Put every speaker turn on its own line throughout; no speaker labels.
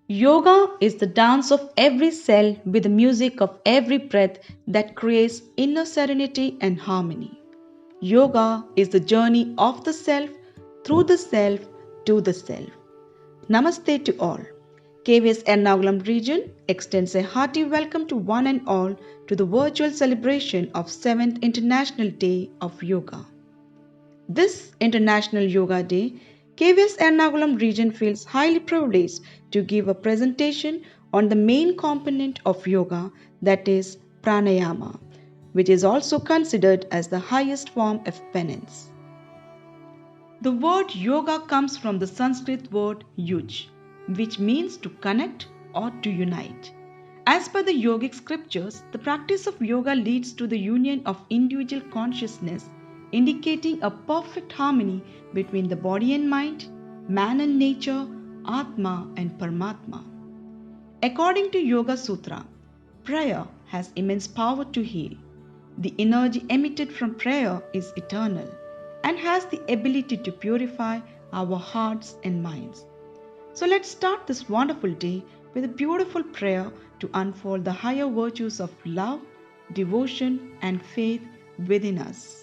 Yoga is the dance of every cell with the music of every breath that creates inner serenity and harmony. Yoga is the journey of the self, through the self, to the self. Namaste to all. KVS Ernakulam Region extends a hearty welcome to one and all to the virtual celebration of 7th International Day of Yoga. This International Yoga Day, KVS Ernakulam region feels highly privileged to give a presentation on the main component of yoga, that is pranayama, which is also considered as the highest form of penance. The word yoga comes from the Sanskrit word yuj, which means to connect or to unite. As per the yogic scriptures, the practice of yoga leads to the union of individual consciousness, indicating a perfect harmony between the body and mind, man and nature, Atma and Paramatma. According to Yoga Sutra, prayer has immense power to heal. The energy emitted from prayer is eternal and has the ability to purify our hearts and minds. So let's start this wonderful day with a beautiful prayer to unfold the higher virtues of love, devotion, and faith within us.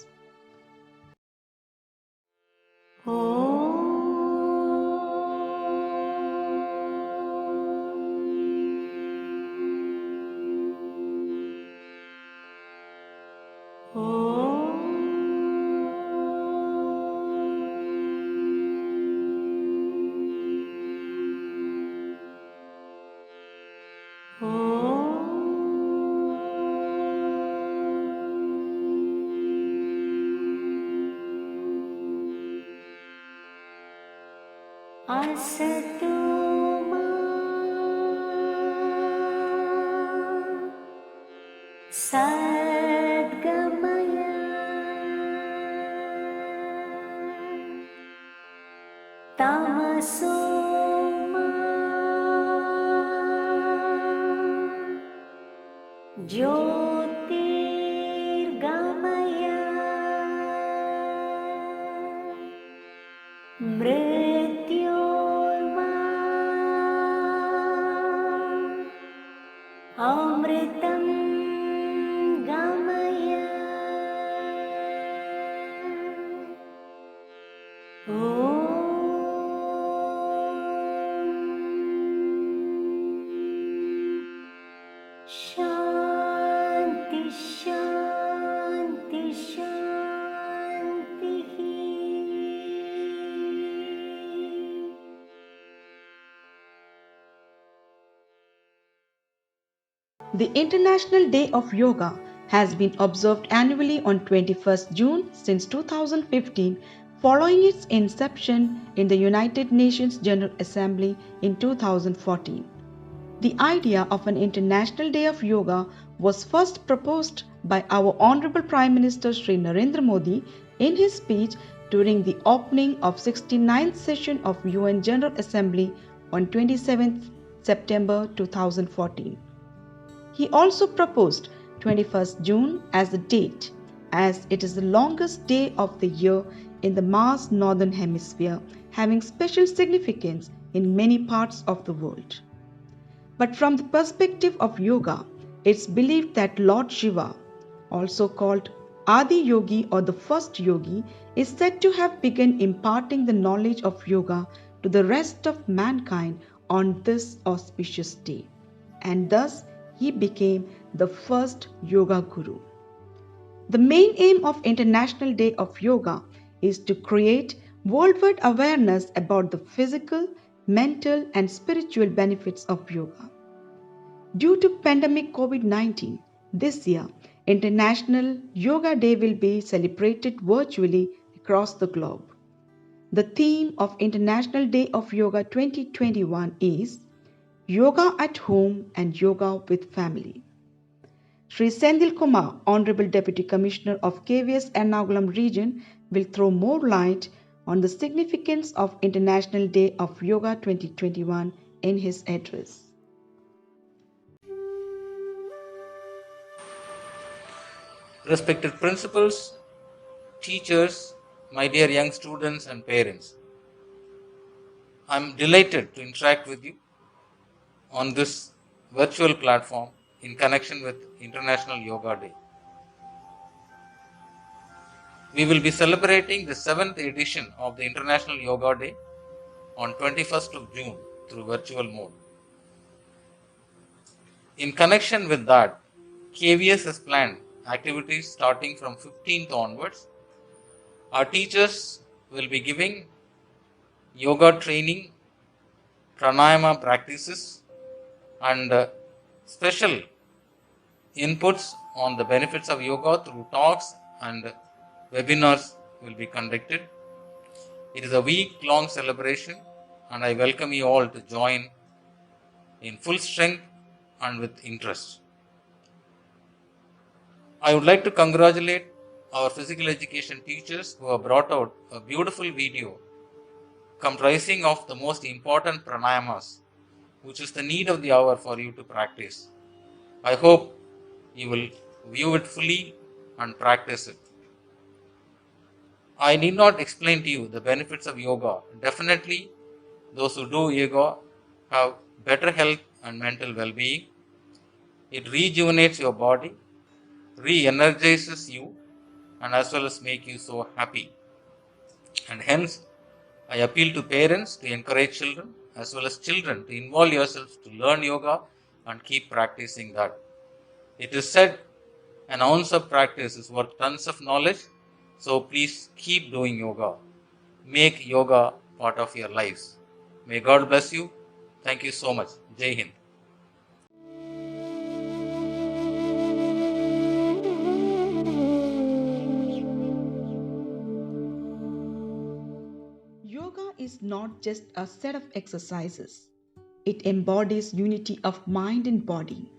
Asatu ma sadgamaya tamaso ma jyotirgamaya mrityorma amritam gamaya. Shanti, shanti, shanti.
The International Day of Yoga has been observed annually on 21st June since 2015, following its inception in the United Nations General Assembly in 2014. The idea of an International Day of Yoga was first proposed by our Honorable Prime Minister Shri Narendra Modi in his speech during the opening of 69th session of UN General Assembly on 27th September 2014. He also proposed 21st June as the date, as it is the longest day of the year in the Mars Northern Hemisphere, having special significance in many parts of the world. But from the perspective of yoga, it's believed that Lord Shiva, also called Adi Yogi or the first yogi, is said to have begun imparting the knowledge of yoga to the rest of mankind on this auspicious day, and thus he became the first yoga guru. The main aim of International Day of Yoga is to create worldwide awareness about the physical, mental and spiritual benefits of yoga. Due to pandemic COVID-19, this year International Yoga Day will be celebrated virtually across the globe. The theme of International Day of Yoga 2021 is Yoga at Home and Yoga with Family. Sri Senthil Kumar, Honorable Deputy Commissioner of KVS Ernakulam Region, will throw more light on the significance of International Day of Yoga 2021 in his address.
Respected principals, teachers, my dear young students and parents, I am delighted to interact with you on this virtual platform in connection with International Yoga Day. We will be celebrating the 7th edition of the International Yoga Day on 21st of June through virtual mode. In connection with that, KVS has planned activities starting from 15th onwards. Our teachers will be giving yoga training, pranayama practices, and special inputs on the benefits of yoga through talks and webinars will be conducted. It is a week-long celebration, and I welcome you all to join in full strength and with interest. I would like to congratulate our physical education teachers who have brought out a beautiful video comprising of the most important pranayamas, which is the need of the hour for you to practice. I hope you will view it fully and practice it. I need not explain to you the benefits of yoga. Definitely, those who do yoga have better health and mental well-being. It rejuvenates your body, re-energizes you, and as well as make you so happy. And hence, I appeal to parents to encourage children as well as children to involve yourselves to learn yoga and keep practicing that. It is said an ounce of practice is worth tons of knowledge. So please keep doing yoga. Make yoga part of your lives. May God bless you. Thank you so much. Jai Hind.
Yoga is not just a set of exercises. It embodies unity of mind and body.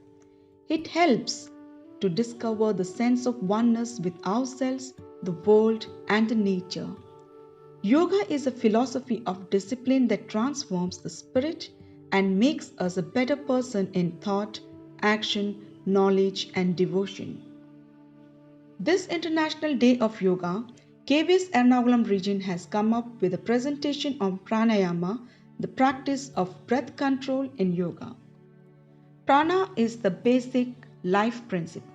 It helps to discover the sense of oneness with ourselves, the world, and the nature. Yoga is a philosophy of discipline that transforms the spirit and makes us a better person in thought, action, knowledge, and devotion. This International Day of Yoga, KVS Ernakulam Region has come up with a presentation on Pranayama, the practice of breath control in yoga. Prana is the basic life principle.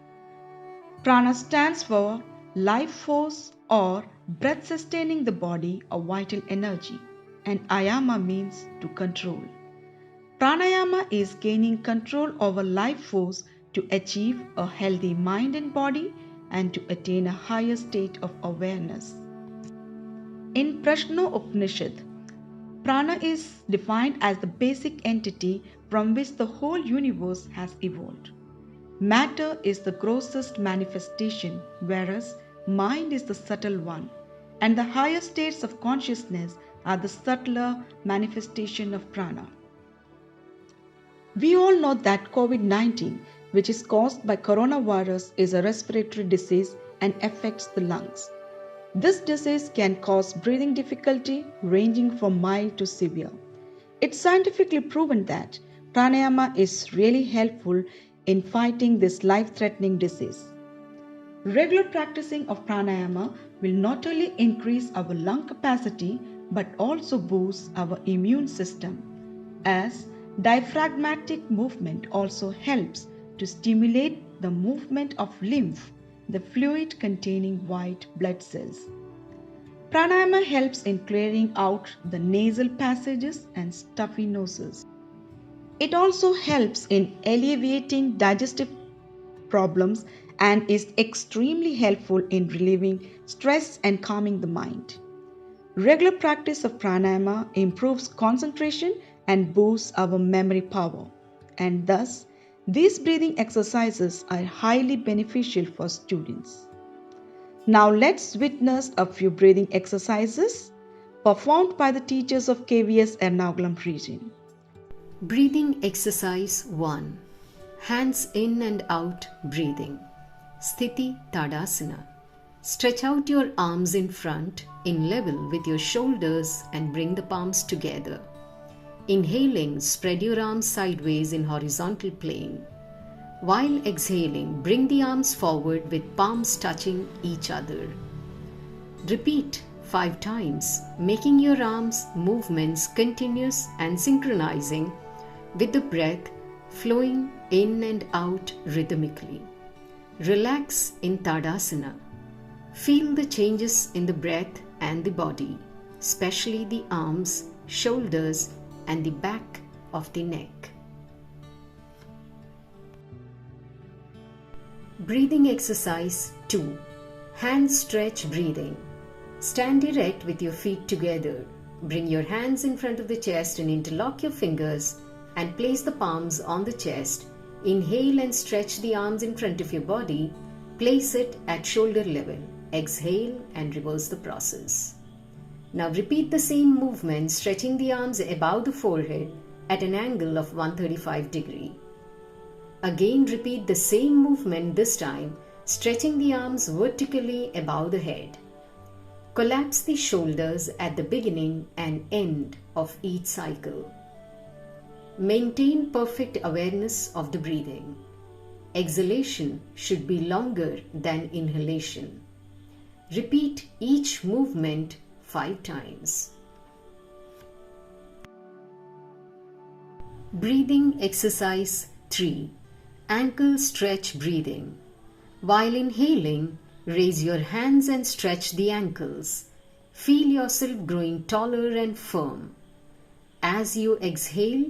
Prana stands for life force or breath sustaining the body or vital energy, and Ayama means to control. Pranayama is gaining control over life force to achieve a healthy mind and body and to attain a higher state of awareness. In Prashna Upanishad, prana is defined as the basic entity from which the whole universe has evolved. Matter is the grossest manifestation, whereas mind is the subtle one, and the higher states of consciousness are the subtler manifestation of prana. We all know that COVID-19, which is caused by coronavirus, is a respiratory disease and affects the lungs. This disease can cause breathing difficulty ranging from mild to severe. It's scientifically proven that pranayama is really helpful in fighting this life-threatening disease. Regular practicing of pranayama will not only increase our lung capacity but also boost our immune system, as diaphragmatic movement also helps to stimulate the movement of lymph, the fluid containing white blood cells. Pranayama helps in clearing out the nasal passages and stuffy noses. It also helps in alleviating digestive problems and is extremely helpful in relieving stress and calming the mind. Regular practice of pranayama improves concentration and boosts our memory power, and thus these breathing exercises are highly beneficial for students. Now let's witness a few breathing exercises performed by the teachers of KVS Ernakulam Region.
Breathing exercise 1. Hands in and out breathing. Sthiti Tadasana. Stretch out your arms in front in level with your shoulders and bring the palms together. Inhaling, spread your arms sideways in horizontal plane. While exhaling, bring the arms forward with palms touching each other. Repeat 5 times, making your arms movements continuous and synchronizing with the breath flowing in and out rhythmically. Relax in Tadasana. Feel the changes in the breath and the body, especially the arms, shoulders, and the back of the neck. Breathing exercise 2. Hand stretch breathing. Stand erect with your feet together. Bring your hands in front of the chest and interlock your fingers and place the palms on the chest. Inhale and stretch the arms in front of your body. Place it at shoulder level. Exhale and reverse the process. Now repeat the same movement, stretching the arms above the forehead at an angle of 135 degrees. Again repeat the same movement, this time stretching the arms vertically above the head. Collapse the shoulders at the beginning and end of each cycle. Maintain perfect awareness of the breathing. Exhalation should be longer than inhalation. Repeat each movement 5 times. Breathing exercise 3. Ankle stretch breathing. While inhaling, raise your hands and stretch the ankles. Feel yourself growing taller and firm. As you exhale,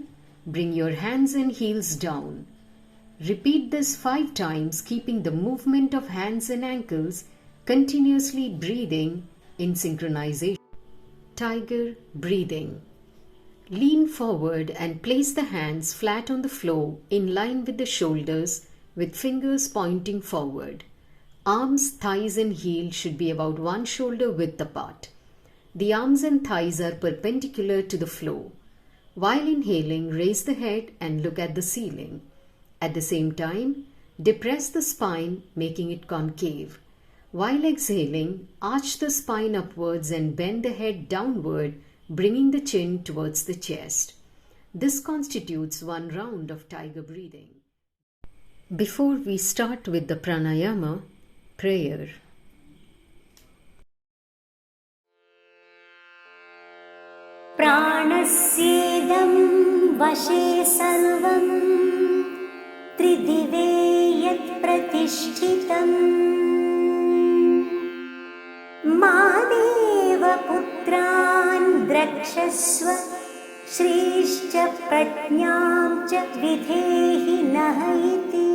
bring your hands and heels down. Repeat this 5 times, keeping the movement of hands and ankles continuously breathing in synchronization. Tiger breathing. Lean forward and place the hands flat on the floor in line with the shoulders with fingers pointing forward. Arms, thighs and heel should be about one shoulder width apart. The arms and thighs are perpendicular to the floor. While inhaling, raise the head and look at the ceiling. At the same time, depress the spine, making it concave. While exhaling, arch the spine upwards and bend the head downward, bringing the chin towards the chest. This constitutes one round of tiger breathing. Before we start with the pranayama, prayer.
प्राणस्येदं वशे सर्वं त्रिदिवे यत् प्रतिष्ठितम् मा देव पुत्रान् द्रक्षस्व श्रीश्च प्रज्ञां च विधेहि नः इति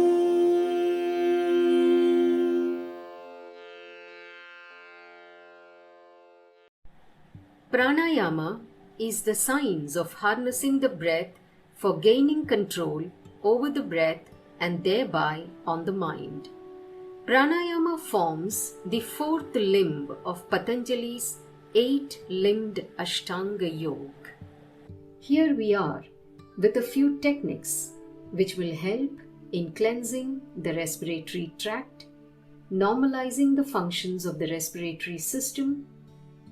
Pranayama is the science of harnessing the breath for gaining control over the breath and thereby on the mind. Pranayama forms the 4th limb of Patanjali's 8-limbed Ashtanga Yoga. Here we are with a few techniques which will help in cleansing the respiratory tract, normalizing the functions of the respiratory system,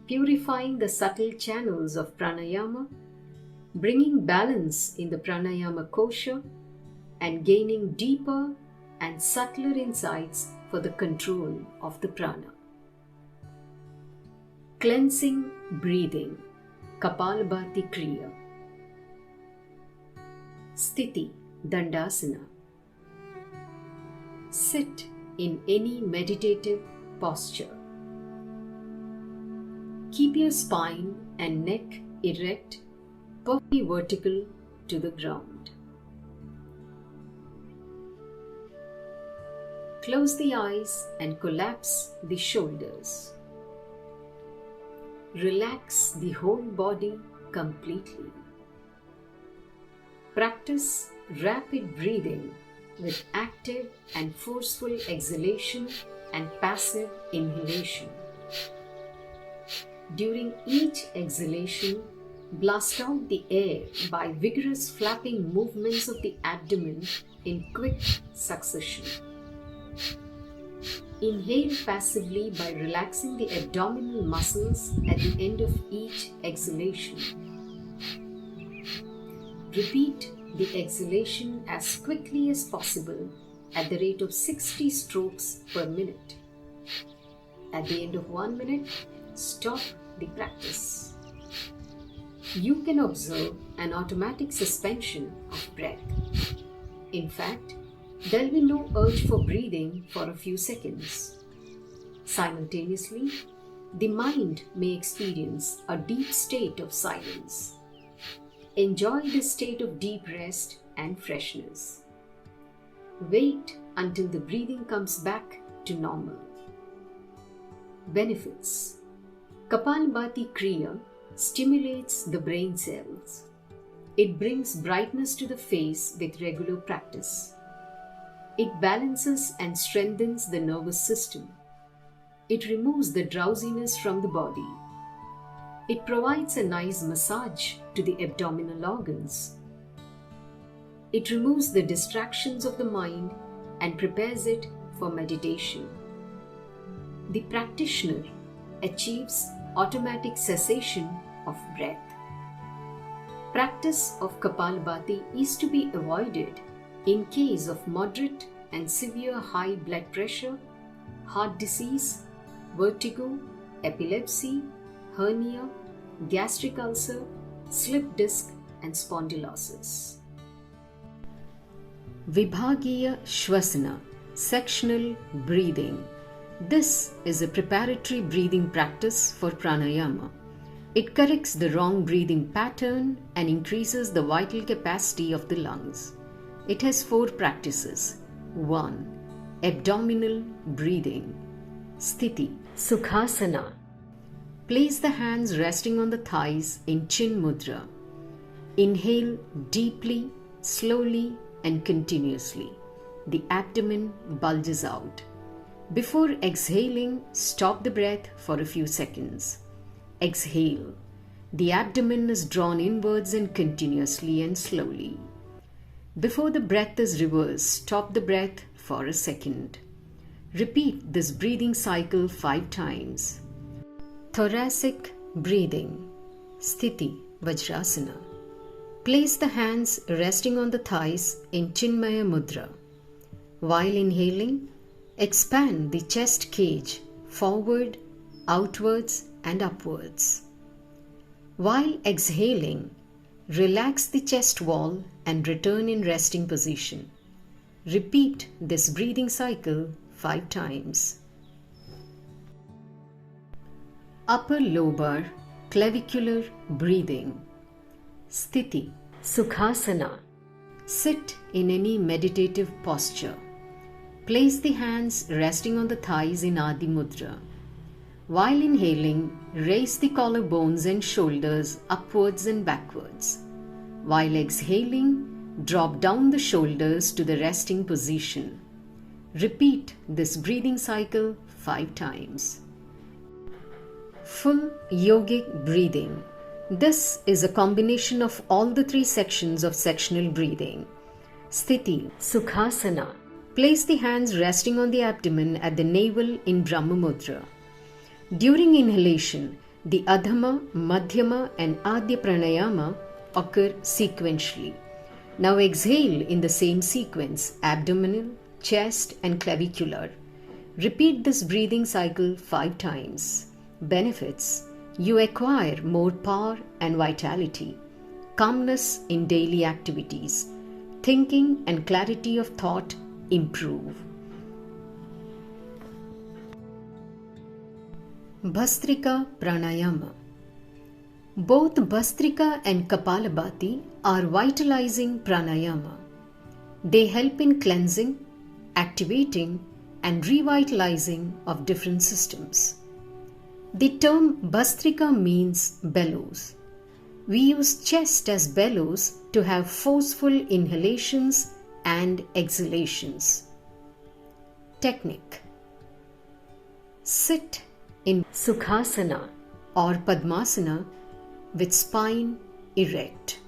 purifying the subtle channels of pranayama, bringing balance in the pranayama kosha, and gaining deeper and subtler insights for the control of the prana. Cleansing breathing, Kapalabhati Kriya. Sthiti, Dandasana. Sit in any meditative posture. Keep your spine and neck erect, perfectly vertical to the ground. Close the eyes and collapse the shoulders. Relax the whole body completely. Practice rapid breathing with active and forceful exhalation and passive inhalation. During each exhalation, blast out the air by vigorous flapping movements of the abdomen in quick succession. Inhale passively by relaxing the abdominal muscles at the end of each exhalation. Repeat the exhalation as quickly as possible at the rate of 60 strokes per minute. At the end of 1 minute, stop the practice. You can observe an automatic suspension of breath. In fact, there will be no urge for breathing for a few seconds. Simultaneously, the mind may experience a deep state of silence. Enjoy this state of deep rest and freshness. Wait until the breathing comes back to normal. Benefits: Kapalbhati Kriya stimulates the brain cells. It brings brightness to the face with regular practice. It balances and strengthens the nervous system. It removes the drowsiness from the body. It provides a nice massage to the abdominal organs. It removes the distractions of the mind and prepares it for meditation. The practitioner achieves automatic cessation of breath. Practice of Kapalbhati is to be avoided in case of moderate and severe high blood pressure, heart disease, vertigo, epilepsy, hernia, gastric ulcer, slip disc, and spondylosis. Vibhagiya Shvasana, sectional breathing. This is a preparatory breathing practice for pranayama. It corrects the wrong breathing pattern and increases the vital capacity of the lungs. It has 4 practices. 1. Abdominal breathing. Sthiti, Sukhasana. Place the hands resting on the thighs in Chin Mudra. Inhale deeply, slowly, and continuously. The abdomen bulges out. Before exhaling, stop the breath for a few seconds. Exhale. The abdomen is drawn inwards and continuously and slowly. Before the breath is reversed, stop the breath for a second. Repeat this breathing cycle 5 times. Thoracic breathing. Sthiti, Vajrasana. Place the hands resting on the thighs in Chinmaya Mudra. While inhaling, expand the chest cage forward, outwards, and upwards. While exhaling, relax the chest wall and return in resting position. Repeat this breathing cycle 5 times. Upper lobar clavicular breathing. Sthiti, Sukhasana. Sit in any meditative posture. Place the hands resting on the thighs in Adi Mudra. While inhaling, raise the collarbones and shoulders upwards and backwards. While exhaling, drop down the shoulders to the resting position. Repeat this breathing cycle 5 times. Full yogic breathing. This is a combination of all the 3 sections of sectional breathing. Sthiti, Sukhasana. Place the hands resting on the abdomen at the navel in Brahma Mudra. During inhalation, the Adhama, Madhyama, and Adya Pranayama occur sequentially. Now exhale in the same sequence, abdominal, chest, and clavicular. Repeat this breathing cycle 5 times. Benefits: you acquire more power and vitality, calmness in daily activities, thinking and clarity of thought improve. Bhastrika Pranayama. Both Bhastrika and Kapalabhati are vitalizing pranayama. They help in cleansing, activating, and revitalizing of different systems. The term Bhastrika means bellows. We use chest as bellows to have forceful inhalations and exhalations. Technique: sit in Sukhasana or Padmasana with spine erect.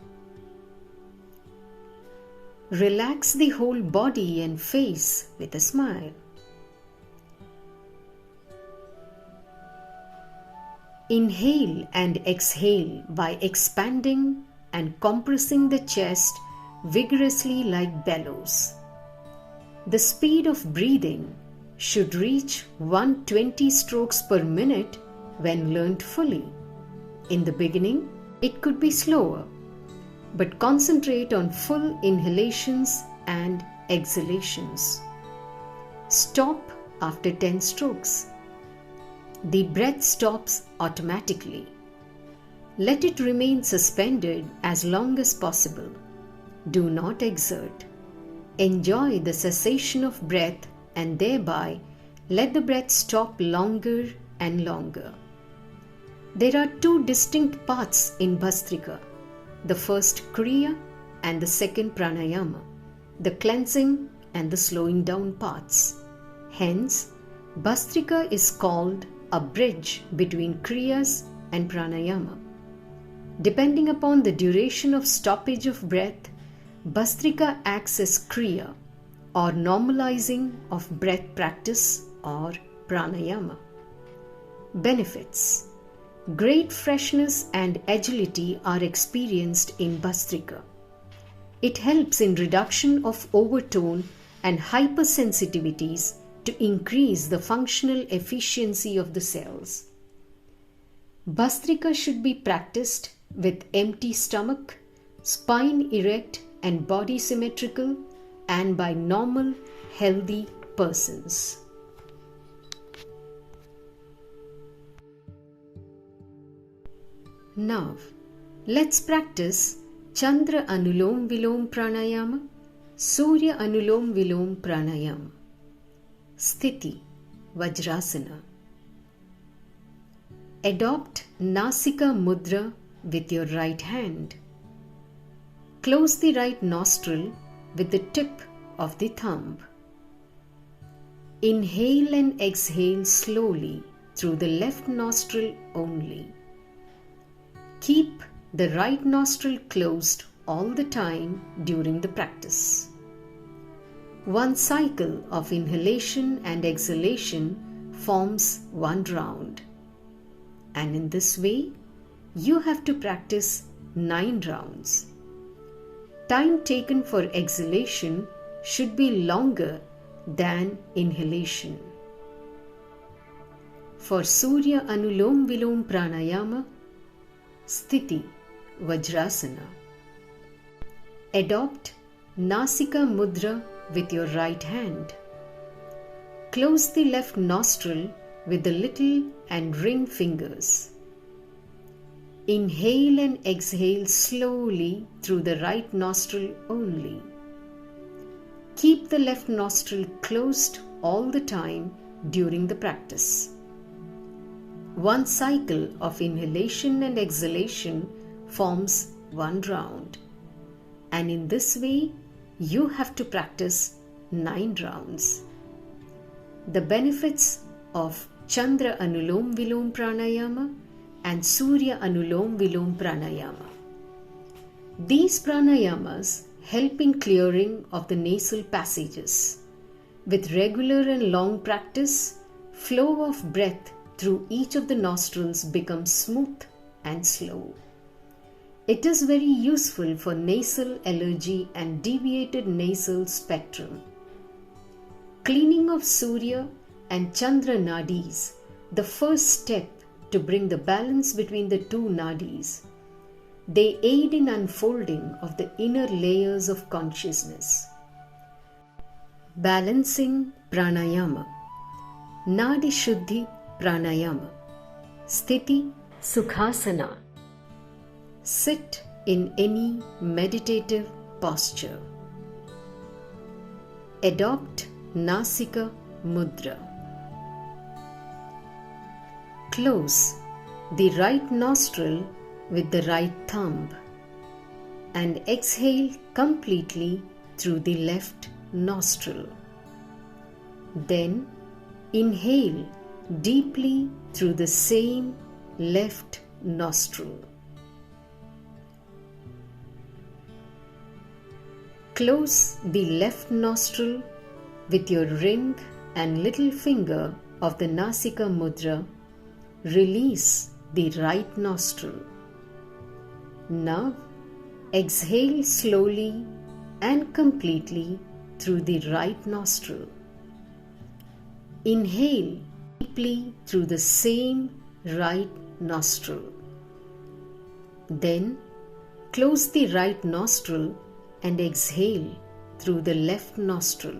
Relax the whole body and face with a smile. Inhale and exhale by expanding and compressing the chest vigorously like bellows. The speed of breathing should reach 120 strokes per minute when learnt fully. In the beginning, it could be slower, but concentrate on full inhalations and exhalations. Stop after 10 strokes. The breath stops automatically. Let it remain suspended as long as possible. Do not exert. Enjoy the cessation of breath and thereby let the breath stop longer and longer. There are two distinct paths in Bhastrika, the first Kriya and the second Pranayama, the cleansing and the slowing down paths. Hence, Bhastrika is called a bridge between Kriyas and Pranayama. Depending upon the duration of stoppage of breath, Bhastrika acts as Kriya or normalizing of breath practice or Pranayama. Benefits: great freshness and agility are experienced in Bhastrika. It helps in reduction of overtone and hypersensitivities to increase the functional efficiency of the cells. Bhastrika should be practiced with empty stomach, spine erect and body symmetrical, and by normal, healthy persons. Now, let's practice Chandra Anulom Vilom Pranayama, Surya Anulom Vilom Pranayama. Sthiti, Vajrasana. Adopt Nasika Mudra with your right hand. Close the right nostril with the tip of the thumb. Inhale and exhale slowly through the left nostril only. Keep the right nostril closed all the time during the practice. One cycle of inhalation and exhalation forms one round. And in this way, you have to practice 9 rounds. Time taken for exhalation should be longer than inhalation. For Surya Anulom Vilom Pranayama, Sthiti, Vajrasana. Adopt Nasika Mudra with your right hand. Close the left nostril with the little and ring fingers. Inhale and exhale slowly through the right nostril only. Keep the left nostril closed all the time during the practice. One cycle of inhalation and exhalation forms one round. And in this way, you have to practice 9 rounds. The benefits of Chandra Anulom Vilom Pranayama and Surya Anulom Vilom Pranayama. These pranayamas help in clearing of the nasal passages. With regular and long practice, flow of breath through each of the nostrils becomes smooth and slow. It is very useful for nasal allergy and deviated nasal spectrum. Cleaning of Surya and Chandra nadis, the first step to bring the balance between the two nadis. They aid in unfolding of the inner layers of consciousness. Balancing Pranayama. Nadi Shuddhi Pranayama. Sthiti Sukhasana. Sit in any meditative posture. Adopt Nasika Mudra. Close the right nostril with the right thumb and exhale completely through the left nostril. Then inhale deeply through the same left nostril. Close the left nostril with your ring and little finger of the Nasika Mudra. Release the right nostril. Now exhale slowly and completely through the right nostril. Inhale deeply through the same right nostril. Then close the right nostril and exhale through the left nostril.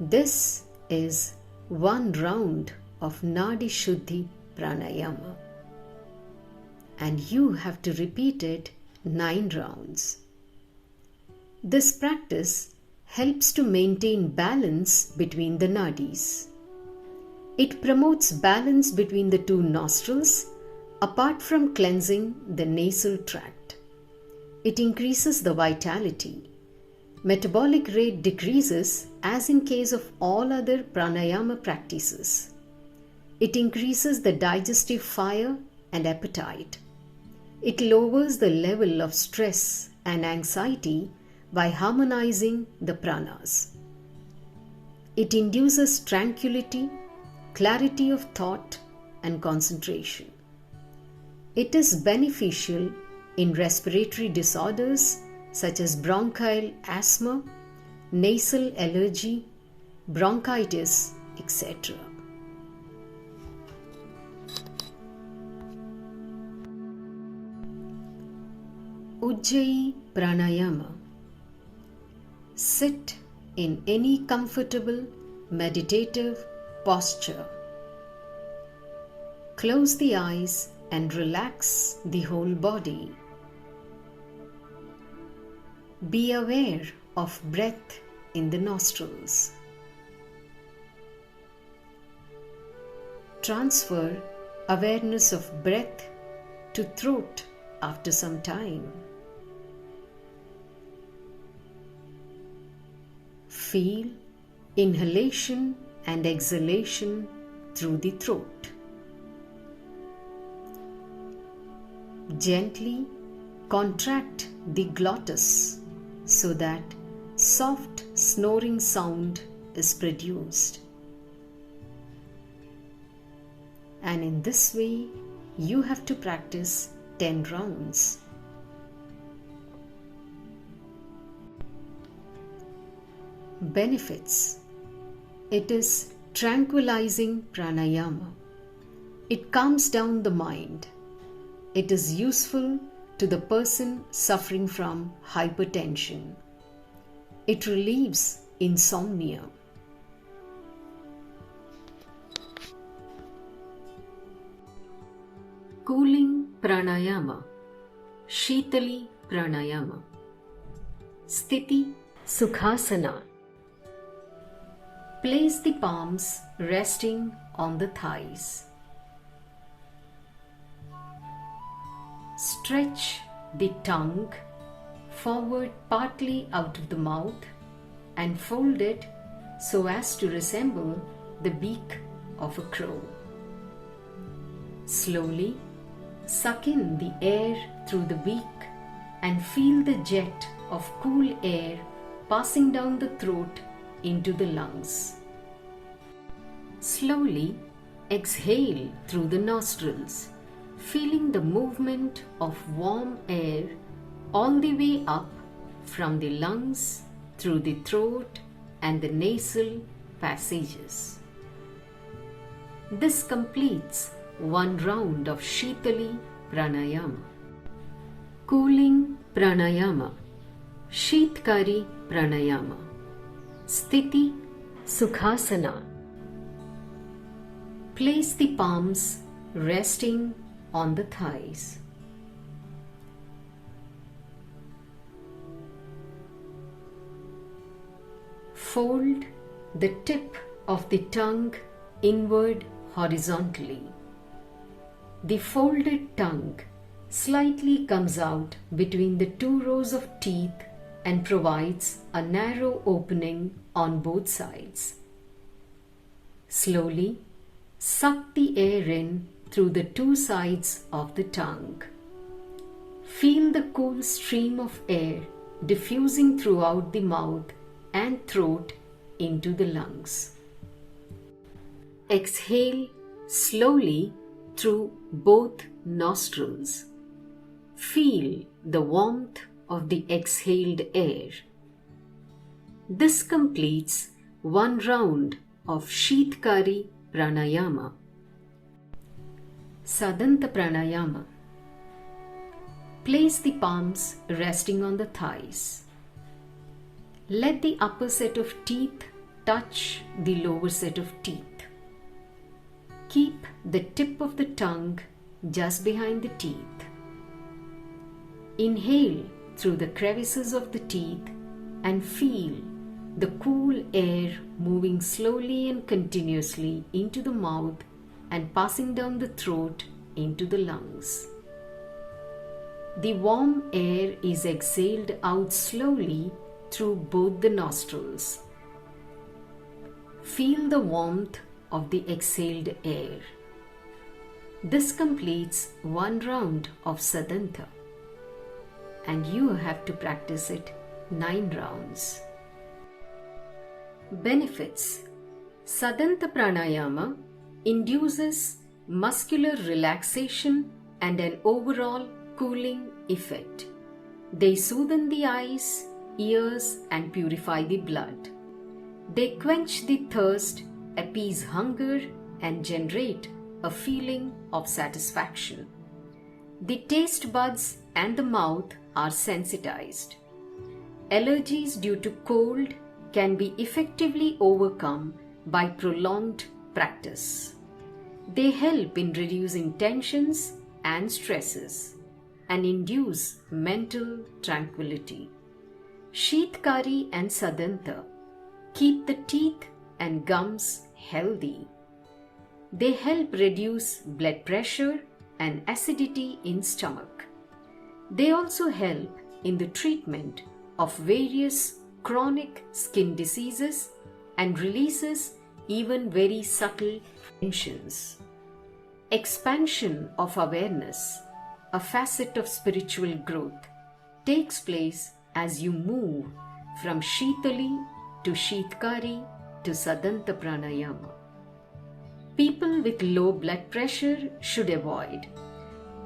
This is one round of Nadi Shuddhi Pranayama, and you have to repeat it 9 rounds. This practice helps to maintain balance between the nadis. It promotes balance between the 2 nostrils apart from cleansing the nasal tract. It increases the vitality. Metabolic rate decreases as in case of all other pranayama practices. It increases the digestive fire and appetite. It lowers the level of stress and anxiety by harmonizing the pranas. It induces tranquility, clarity of thought, and concentration. It is beneficial in respiratory disorders such as bronchial asthma, nasal allergy, bronchitis, etc. Ujjayi Pranayama. Sit in any comfortable meditative posture. Close the eyes and relax the whole body. Be aware of breath in the nostrils. Transfer awareness of breath to throat after some time. Feel inhalation and exhalation through the throat. Gently contract the glottis so that soft snoring sound is produced. And in this way, you have to practice 10 rounds. Benefits. It is tranquilizing pranayama. It calms down the mind. It is useful to the person suffering from hypertension. It relieves insomnia. Cooling Pranayama. Sheetali Pranayama. Sthiti Sukhasana. Place the palms resting on the thighs. Stretch the tongue forward partly out of the mouth and fold it so as to resemble the beak of a crow. Slowly suck in the air through the beak and feel the jet of cool air passing down the throat into the lungs. Slowly exhale through the nostrils, feeling the movement of warm air all the way up from the lungs through the throat and the nasal passages. This completes one round of Sheetali Pranayama. Cooling Pranayama. Sheetkari Pranayama. Sthiti Sukhasana. Place the palms resting on the thighs. Fold the tip of the tongue inward horizontally. The folded tongue slightly comes out between the 2 rows of teeth and provides a narrow opening on both sides. Slowly suck the air in through the 2 sides of the tongue. Feel the cool stream of air diffusing throughout the mouth and throat into the lungs. Exhale slowly through both nostrils. Feel the warmth of the exhaled air. This completes one round of Sheetkari Pranayama. Sadhhana Pranayama. Place the palms resting on the thighs. Let the upper set of teeth touch the lower set of teeth. Keep the tip of the tongue just behind the teeth. Inhale through the crevices of the teeth and feel the cool air moving slowly and continuously into the mouth and passing down the throat into the lungs. The warm air is exhaled out slowly through both the nostrils. Feel the warmth of the exhaled air. This completes one round of Sadhhana, and you have to practice it 9 rounds. Benefits. Sadhhana Pranayama induces muscular relaxation and an overall cooling effect. They soothe the eyes, ears, and purify the blood. They quench the thirst, appease hunger, and generate a feeling of satisfaction. The taste buds and the mouth are sensitized. Allergies due to cold can be effectively overcome by prolonged practice. They help in reducing tensions and stresses and induce mental tranquility. Sheetkari and Sadhhana keep the teeth and gums healthy. They help reduce blood pressure and acidity in stomach. They also help in the treatment of various chronic skin diseases and releases even very subtle tensions. Expansion of awareness, a facet of spiritual growth, takes place as you move from Sheetali to Sheetkari to Sadhhana Pranayama. People with low blood pressure should avoid.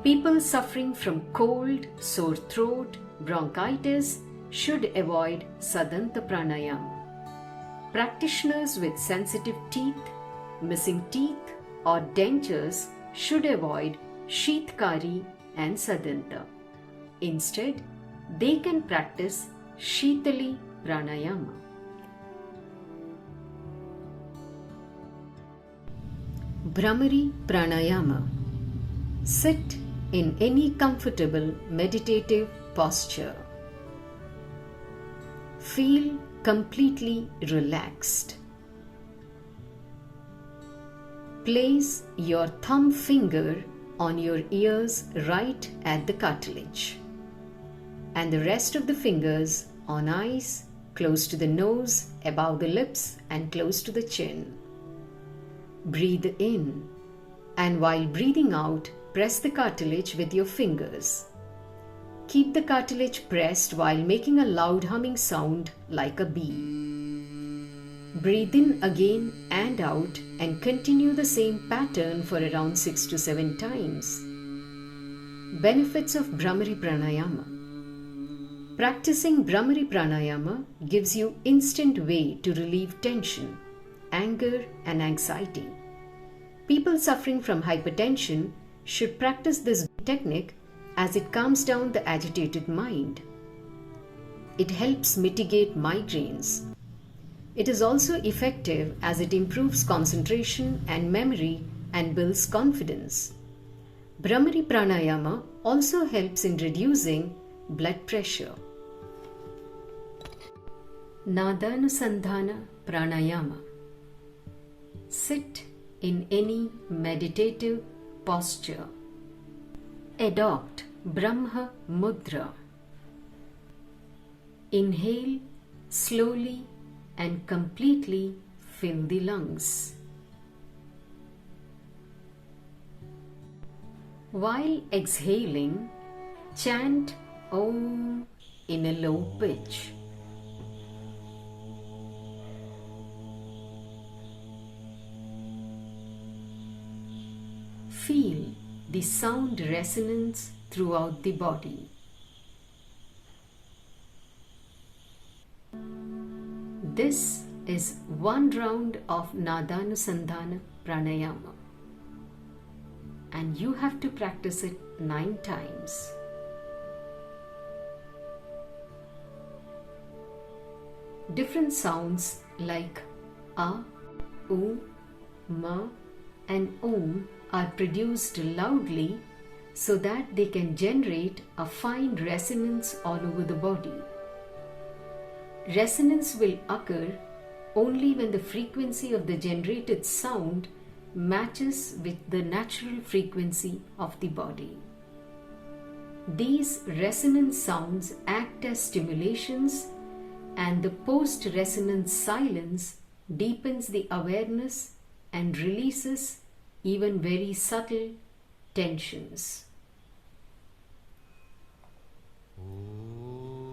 People suffering from cold, sore throat, bronchitis should avoid Sadhhana Pranayama. Practitioners with sensitive teeth, missing teeth, or dentures should avoid Sheetkari and Sadhhana. Instead, they can practice Sheetali Pranayama. Bhramari Pranayama. Sit in any comfortable meditative posture. Feel completely relaxed. Place your thumb finger on your ears right at the cartilage, and the rest of the fingers on eyes, close to the nose, above the lips, and close to the chin. Breathe in, and while breathing out, press the cartilage with your fingers. Keep the cartilage pressed while making a loud humming sound like a bee. Breathe in again and out and continue the same pattern for around 6 to 7 times. Benefits of Bhramari Pranayama. Practicing Bhramari Pranayama gives you instant way to relieve tension, anger, and anxiety. People suffering from hypertension should practice this technique as it calms down the agitated mind. It helps mitigate migraines. It is also effective as it improves concentration and memory and builds confidence. Bhramari Pranayama also helps in reducing blood pressure. Nadanusandhana Pranayama. Sit in any meditative posture. Adopt Brahma Mudra. Inhale slowly and completely fill the lungs. While exhaling, chant Om in a low pitch. Feel the sound resonance throughout the body. This is one round of Nadanusandhana Pranayama, and you have to practice it 9 times. Different sounds like A, U, Ma, and Om are produced loudly so that they can generate a fine resonance all over the body. Resonance will occur only when the frequency of the generated sound matches with the natural frequency of the body. These resonant sounds act as stimulations, and the post-resonance silence deepens the awareness and releases even very subtle tensions.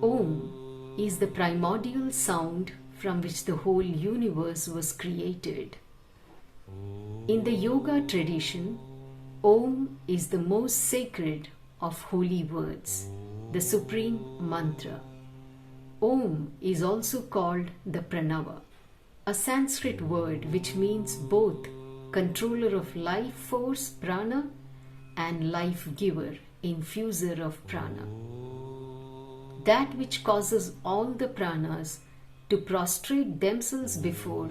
Om is the primordial sound from which the whole universe was created. In the yoga tradition, Om is the most sacred of holy words, the supreme mantra. Om is also called the Pranava, a Sanskrit word which means both controller of life force prana and life giver, infuser of prana. That which causes all the pranas to prostrate themselves before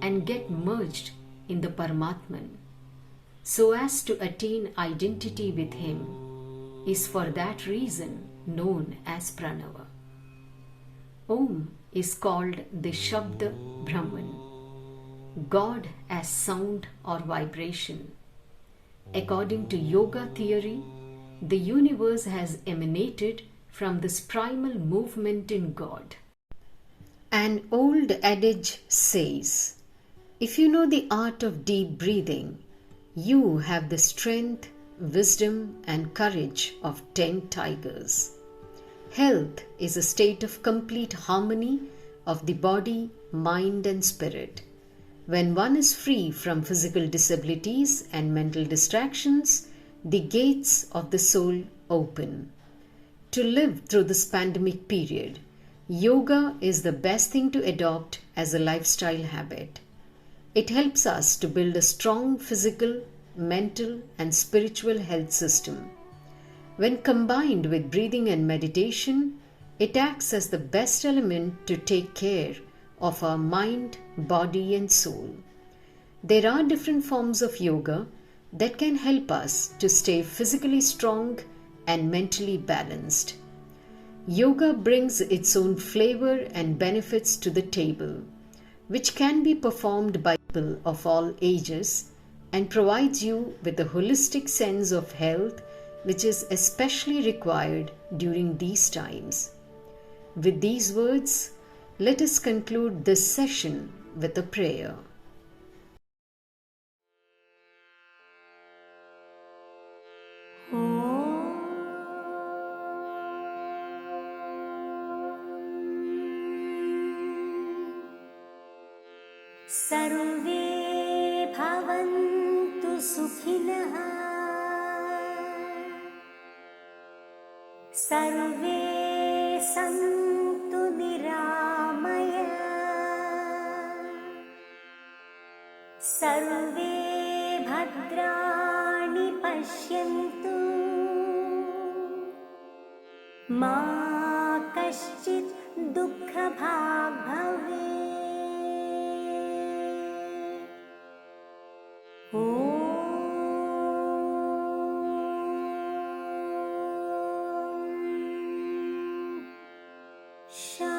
and get merged in the Paramatman, so as to attain identity with him, is for that reason known as Pranava. Om is called the Shabda Brahman, God as sound or vibration. According to yoga theory, the universe has emanated from this primal movement in God. An old adage says, if you know the art of deep breathing, you have the strength, wisdom, and courage of 10 tigers. Health is a state of complete harmony of the body, mind, and spirit. When one is free from physical disabilities and mental distractions, the gates of the soul open. To live through this pandemic period, yoga is the best thing to adopt as a lifestyle habit. It helps us to build a strong physical, mental, and spiritual health system. When combined with breathing and meditation, it acts as the best element to take care of our mind, body, and soul. There are different forms of yoga that can help us to stay physically strong and mentally balanced. Yoga brings its own flavor and benefits to the table, which can be performed by people of all ages and provides you with a holistic sense of health, which is especially required during these times. With these words, let us conclude this session with a prayer.
सर्वे भवन्तु सुखिनः सर्वे सन्तु निरामया सर्वे भद्राणि पश्यन्तु मा कश्चित् दुःखभाग् भवेत् Sha